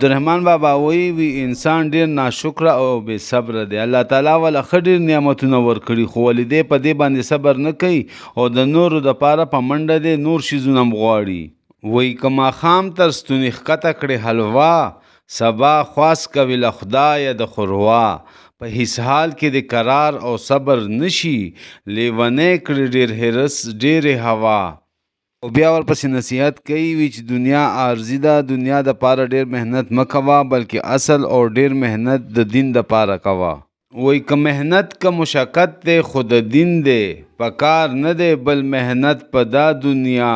عبدالرحمن بابا وی انسان ډیر ناشکر او بے صبر دی. الله تعالی ول خډیر نعمتونه ورکړي خو ولې په دې باندې صبر نه کوي او د نورو د پاره په منډه دی نور شیزونه غواړي. وی کما خام تر ستونی ښکته کړي حلوا سبا خواس کوي له خدای د خوروا. په هیڅ حال کې د قرار او صبر نشي لیونه کړي ډیر هرس ډیر هوا. او بیا ورپسې نصیحت کوي وی چې دنیا عارضی ده، دنیا د پاره ډیر محنت مکوا بلکې اصل او ډیر محنت د دین د پاره کوا. وی که محنت که مشقت دی خود دین دی پکار نه دی بل محنت په دا دنیا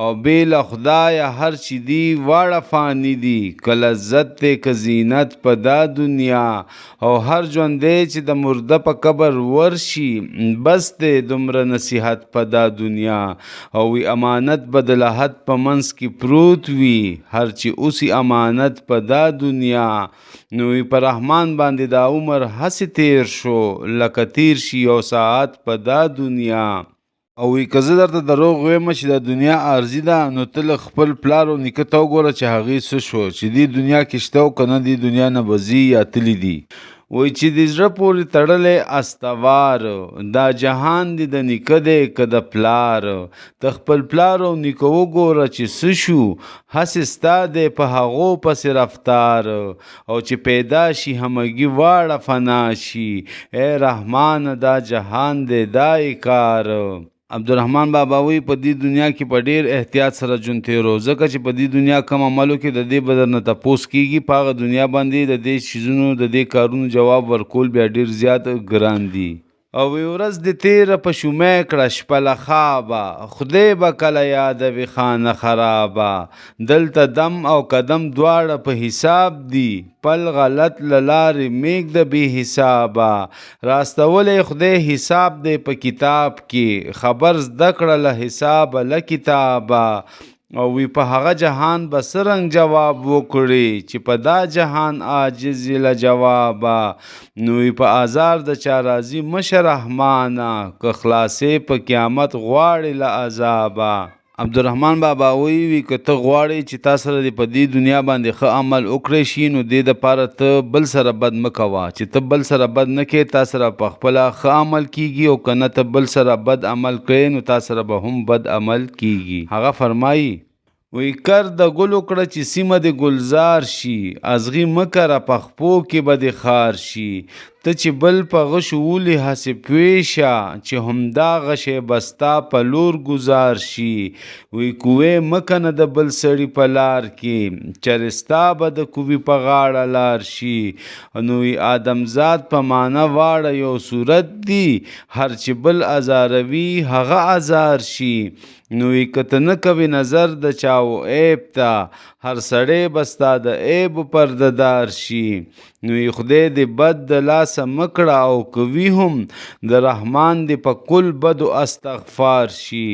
او بیل خدای هر چی دی واړه فانی دی که لذت دی که زینت په دا دنیا او هر ژوند دی چې د مرده په قبر ورشي بس دی دومره نصیحت په دا دنیا. او وی امانت بدلحت په منس کې پروت وی هر چی اوسی امانت په دا دنیا. نو وی پر رحمان باندې دا عمر هسی تیر شو لکه تیر شي یو ساعت په دا دنیا. او وی که زه درته دروغ ویم چې د دنیا عارضی ده نو تل خپل پلار او نیکه ته وګوره چې هغې څه شو چې دې دنیا کې شته او که نه دې دنیا نه به ځي یا تلي دي. وی چې د زړه پورې تړلی استوار دا جهان دی د نیکه دی که د پلار. د خپل پلار او نیکه وګوره چې څه شو هسې ستا دی په هغو پسې رفتار او چې پیدا شي همګي واړه فنا شي ای رحمان دا جهان دی دا کار. عبدالرحمن بابا وی په دې دنیا کې په ډیر احتیاط سره ژوند تیرو ځکه چې په دې دنیا کم عملو کې د دې بدر نه تپوس کیږي په هغه دنیا باندې د دې شیزونو د دې کارونو جواب ورکول بیا ډیر زیات ګران دي. او ورځ د تیره په شومې کړه شپه له خوابه خدای به کله یادوي خانه خرابه. دلته دم او قدم دواړه په حساب دي پل غلط له لارې میږده بې حسابه. راستولی خدای حساب دی په کتاب کې خبر زده کړه له حسابه له کتابه. او وی په هغه جهان به سرنګ جواب وکړي چې په دا جهان عاجز له جوابه. نو وی په آزار د چا راضي مشه رحمانه که خلاصې په قیامت غواړي له عذابه. عبدالرحمن بابا وی که ته غواړې چې تا سره دې په دې دنیا باندې ښه عمل وکړی شي نو دې دپاره ته بل سره بد مه کوه. چې ته بل سره بد نه کوې تا سره په خپله ښه عمل کیږي او که نه ته بل سره بد عمل کوې نو تا سره به هم بد عمل کیږي. هغه فرمایي وی کر د ګلو کړه چې سیمه د گلزار شي ازغي مکره پخپو کې به د خار شي. ته چې بل په غشو ولي هسې پویشه چې همدا غشی بستا په لور گزار شي. وی کوې مکنه د بل سړي په لار کې چرستا به د کوي په غاړه لار شي. نو وی آدمزاد په معنی واړه یو صورت دی هر چې بل ازاروي هغه ازار شي. نو وی کته نه کوي نظر د چاو عیب ته هر سړی بستا د عیب پردهدار شي. نو وی خدای دې بد د لاسه مکړه او کوي هم د رحمان دې په کل بدو استغفار شي.